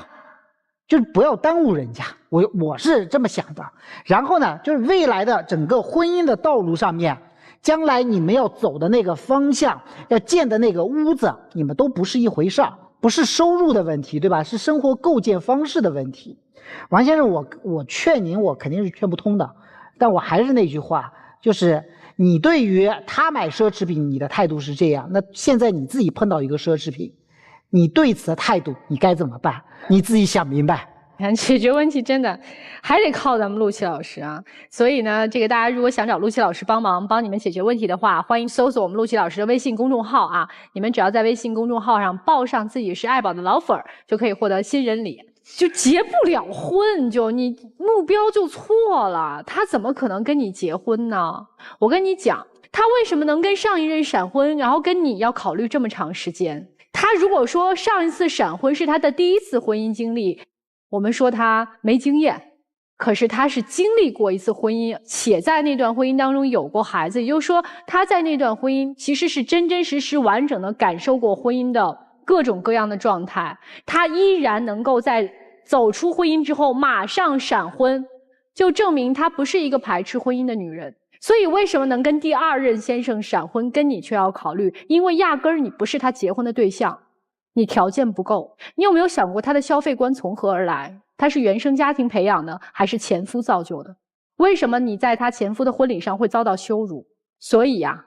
就是不要耽误人家，我是这么想的。然后呢，就是未来的整个婚姻的道路上面，将来你们要走的那个方向，要建的那个屋子，你们都不是一回事儿，不是收入的问题，对吧？是生活构建方式的问题。王先生，我劝您，我肯定是劝不通的。但我还是那句话，就是你对于他买奢侈品，你的态度是这样，那现在你自己碰到一个奢侈品，你对此的态度你该怎么办？你自己想明白。解决问题真的还得靠咱们陆琪老师啊！所以呢，这个大家如果想找陆琪老师帮忙帮你们解决问题的话，欢迎搜索我们陆琪老师的微信公众号啊！你们只要在微信公众号上报上自己是爱宝的老粉儿，就可以获得新人礼。就结不了婚，就你目标就错了，他怎么可能跟你结婚呢？我跟你讲，他为什么能跟上一任闪婚，然后跟你要考虑这么长时间？他如果说上一次闪婚是他的第一次婚姻经历，我们说他没经验，可是他是经历过一次婚姻，且在那段婚姻当中有过孩子，也就是说他在那段婚姻其实是真真实实完整的感受过婚姻的各种各样的状态，他依然能够在走出婚姻之后马上闪婚，就证明她不是一个排斥婚姻的女人。所以为什么能跟第二任先生闪婚，跟你却要考虑？因为压根儿你不是他结婚的对象，你条件不够。你有没有想过他的消费观从何而来？他是原生家庭培养的，还是前夫造就的？为什么你在他前夫的婚礼上会遭到羞辱？所以呀，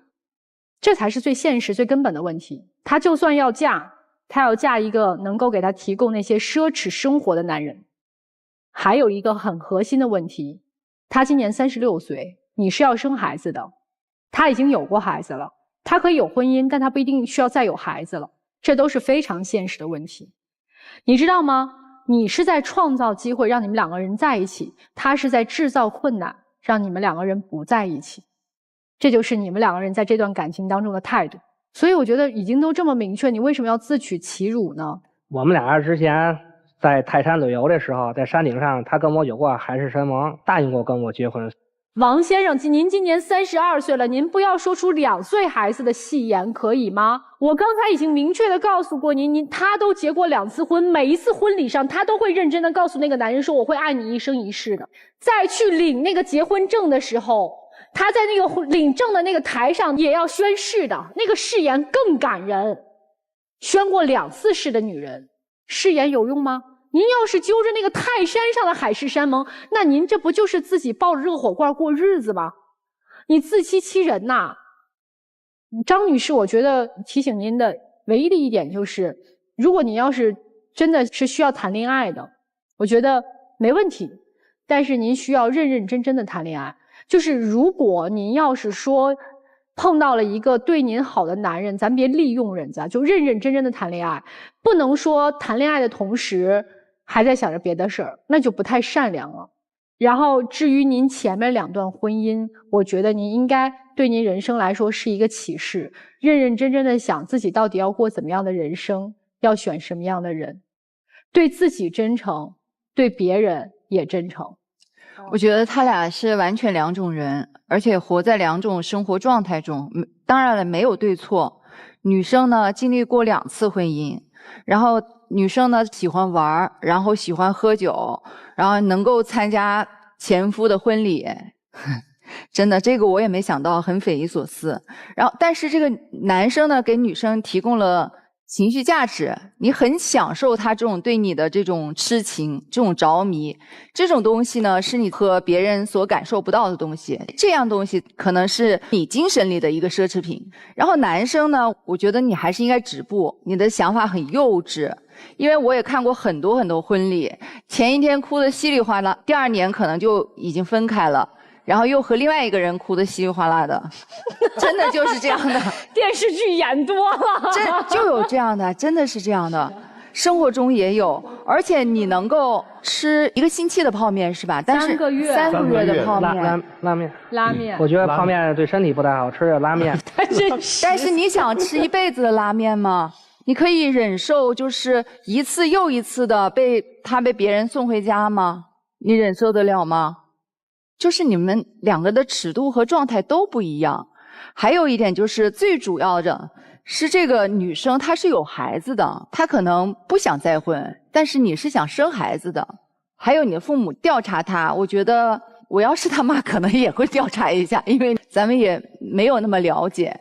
这才是最现实、最根本的问题。她就算要嫁，她要嫁一个能够给她提供那些奢侈生活的男人。还有一个很核心的问题，她今年36岁。你是要生孩子的，他已经有过孩子了，他可以有婚姻，但他不一定需要再有孩子了，这都是非常现实的问题。你知道吗？你是在创造机会让你们两个人在一起，他是在制造困难让你们两个人不在一起，这就是你们两个人在这段感情当中的态度。所以我觉得已经都这么明确，你为什么要自取其辱呢？我们俩之前在泰山旅游的时候，在山顶上他跟我有过海誓山盟，答应过跟我结婚。王先生，您今年32岁了，您不要说出2岁孩子的戏言，可以吗？我刚才已经明确的告诉过您，他都结过2次婚，每一次婚礼上他都会认真的告诉那个男人说我会爱你一生一世的。再去领那个结婚证的时候，他在那个领证的那个台上也要宣誓的，那个誓言更感人。宣过2次誓的女人，誓言有用吗？您要是揪着那个泰山上的海誓山盟，那您这不就是自己抱着热火罐过日子吗？你自欺欺人呐！张女士，我觉得提醒您的唯一的一点就是，如果您要是真的是需要谈恋爱的，我觉得没问题，但是您需要认认真真的谈恋爱。就是如果您要是说碰到了一个对您好的男人，咱别利用人家，就认认真真的谈恋爱，不能说谈恋爱的同时还在想着别的事儿，那就不太善良了。然后至于您前面2段婚姻，我觉得您应该对您人生来说是一个启示，认认真真的想自己到底要过怎么样的人生，要选什么样的人，对自己真诚，对别人也真诚。我觉得他俩是完全2种人，而且活在2种生活状态中。当然了，没有对错。女生呢经历过2次婚姻，然后女生呢喜欢玩，然后喜欢喝酒，然后能够参加前夫的婚礼，真的这个我也没想到，很匪夷所思。然后但是这个男生呢给女生提供了情绪价值，你很享受他这种对你的这种痴情，这种着迷，这种东西呢是你和别人所感受不到的东西，这样东西可能是你精神里的一个奢侈品。然后男生呢，我觉得你还是应该止步，你的想法很幼稚。因为我也看过很多婚礼，前一天哭得稀里哗啦，第2年可能就已经分开了，然后又和另外一个人哭得稀里哗啦的，真的就是这样的。电视剧演多了，就有这样的，真的是这样的，生活中也有。而且你能够吃1个星期的泡面是吧？但是3个月的泡面，拉面，我觉得泡面对身体不太好，吃点拉面。但是你想吃一辈子的拉面吗？你可以忍受就是一次又一次的被别人送回家吗？你忍受得了吗？就是你们2个的尺度和状态都不一样。还有一点就是最主要的是这个女生她是有孩子的，她可能不想再婚，但是你是想生孩子的。还有你的父母调查她，我觉得我要是他妈可能也会调查一下，因为咱们也没有那么了解。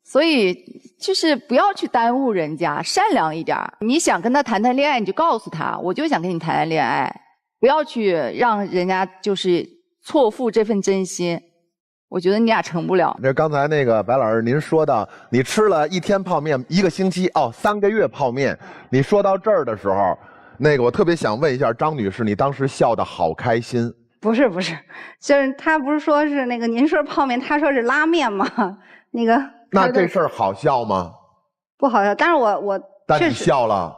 所以就是不要去耽误人家，善良一点。你想跟他谈恋爱，你就告诉他，我就想跟你谈恋爱，不要去让人家就是错付这份真心。我觉得你俩成不了。这刚才那个白老师您说到你吃了1天泡面1个星期3个月泡面，你说到这儿的时候，那个我特别想问一下张女士，你当时笑得好开心。不是，就是他不是说是那个您说泡面，他说是拉面吗？那这事儿好笑吗？不好笑，但是我但你笑了，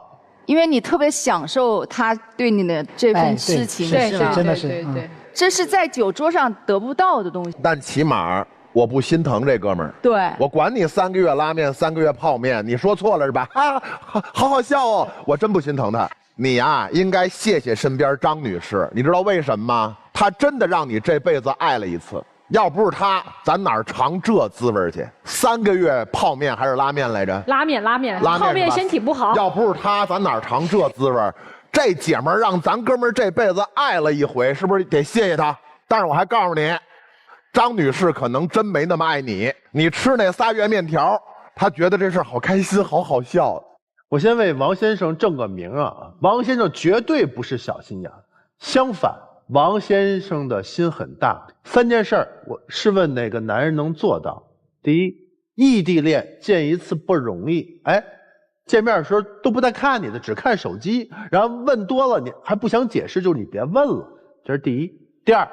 因为你特别享受他对你的这份痴情，是吧？真的是，对，这是在酒桌上得不到的东西。但起码我不心疼这哥们儿。对，我管你3个月拉面，3个月泡面，你说错了是吧？啊，好好笑哦，我真不心疼他。你呀，应该谢谢身边张女士，你知道为什么吗？她真的让你这辈子爱了一次。要不是她，咱哪儿尝这滋味去？3个月泡面还是拉面来着？拉面，泡面身体不好。要不是她，咱哪儿尝这滋味？这姐们儿让咱哥们儿这辈子爱了一回，是不是得谢谢她？但是我还告诉你，张女士可能真没那么爱你。你吃那3元面条，她觉得这事好开心，好好笑。我先为王先生正个名啊，王先生绝对不是小心眼，相反，王先生的心很大。3件事儿，我试问哪个男人能做到？第一，异地恋见一次不容易，哎，见面的时候都不带看你的，只看手机，然后问多了你还不想解释，就是你别问了，这是第一。第二，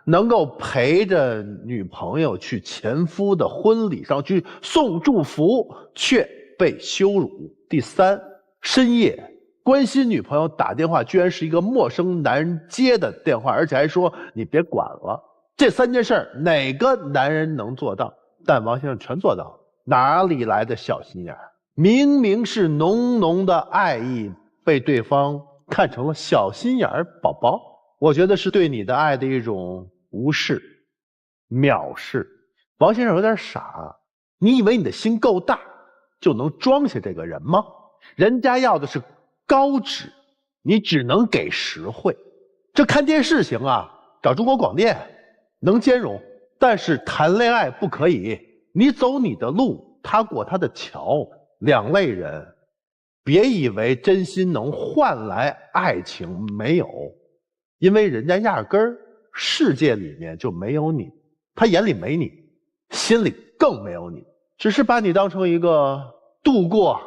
能够陪着女朋友去前夫的婚礼上去送祝福，却被羞辱。第三，深夜关心女朋友打电话，居然是一个陌生男人接的电话，而且还说你别管了。这3件事哪个男人能做到？但王先生全做到了。哪里来的小心眼？明明是浓浓的爱意，被对方看成了小心眼宝宝。我觉得是对你的爱的一种无视、藐视。王先生有点傻，你以为你的心够大就能装下这个人吗？人家要的是高质，你只能给实惠。这看电视行啊，找中国广电能兼容，但是谈恋爱不可以。你走你的路，他过他的桥，两类人，别以为真心能换来爱情，没有，因为人家压根儿世界里面就没有你，他眼里没你，心里更没有你，只是把你当成一个度过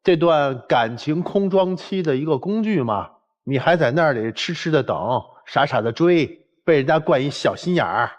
这段感情空窗期的一个工具嘛。你还在那里痴痴的等，傻傻的追，被人家灌一小心眼儿，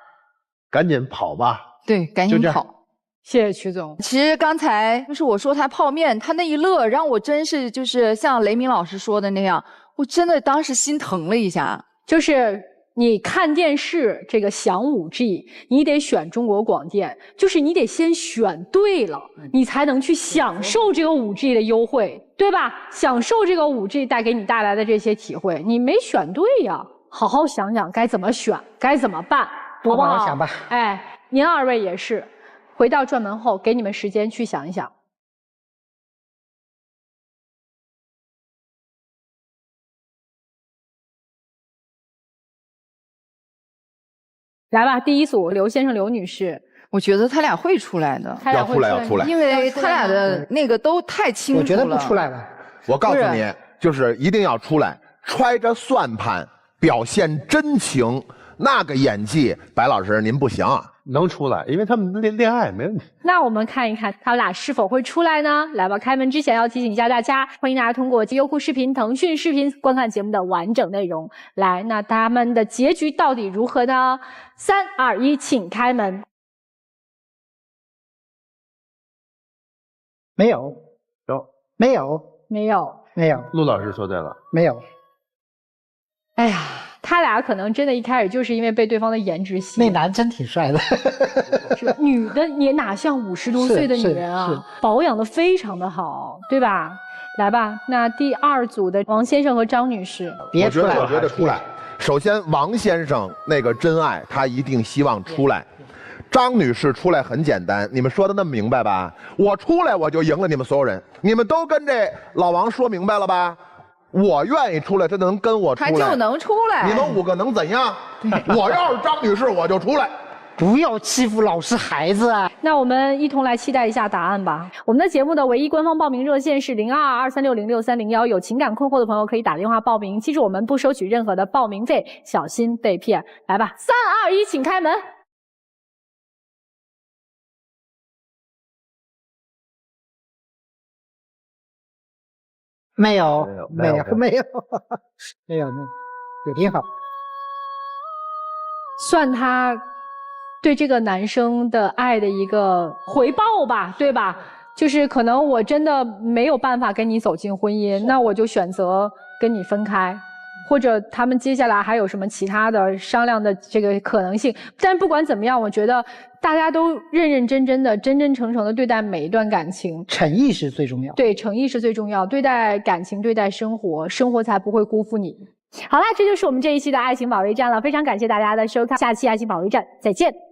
赶紧跑吧。对，赶紧跑。谢谢曲总。其实刚才就是我说他泡面，他那一乐让我真是就是像雷鸣老师说的那样，我真的当时心疼了一下。就是你看电视这个享 5G， 你得选中国广电，就是你得先选对了，你才能去享受这个 5G 的优惠，对吧？享受这个 5G 带给你带来的这些体会，你没选对呀，好好想想该怎么选，该怎么办，好不好？好好想吧。哎，您二位也是。回到转门后，给你们时间去想一想。来吧，第一组刘先生、刘女士，我觉得他俩会出来的，他俩会要出来，因为他俩的那个都太清楚了。我觉得不出来吧。我告诉你，就是一定要出来，揣着算盘，表现真情，那个演技，白老师您不行啊。能出来，因为他们恋爱没问题。那我们看一看他们俩是否会出来呢？来吧，开门之前要提醒一下大家，欢迎大家通过优酷视频、腾讯视频观看节目的完整内容。来，那他们的结局到底如何呢？3、2、1，请开门。没有，有，没有，没有，没有。陆老师说对了，没有。哎呀。他俩可能真的一开始就是因为被对方的颜值吸引。那男真挺帅的，是女的也哪像50多岁的女人啊，保养的非常的好，对吧？来吧，那第2组的王先生和张女士，别出来，我觉得出来。首先，王先生那个真爱，他一定希望出来。张女士出来很简单，你们说的那么明白吧？我出来我就赢了你们所有人，你们都跟这老王说明白了吧？我愿意出来，他能跟我出来，他就能出来。你们5个能怎样？我要是张女士，我就出来。不要欺负老师孩子啊！那我们一同来期待一下答案吧。我们的节目的唯一官方报名热线是0223606301，有情感困惑的朋友可以打电话报名。记住，我们不收取任何的报名费，小心被骗。来吧，3、2、1，请开门。没有，没有，没有，没有，也挺好。算他对这个男生的爱的一个回报吧，对吧？就是可能我真的没有办法跟你走进婚姻，那我就选择跟你分开，或者他们接下来还有什么其他的商量的这个可能性。但不管怎么样，我觉得大家都认认真真的、真真诚诚的对待每一段感情，诚意是最重要。对，诚意是最重要。对待感情，对待生活，生活才不会辜负你。好啦，这就是我们这一期的爱情保卫战了，非常感谢大家的收看，下期爱情保卫战再见。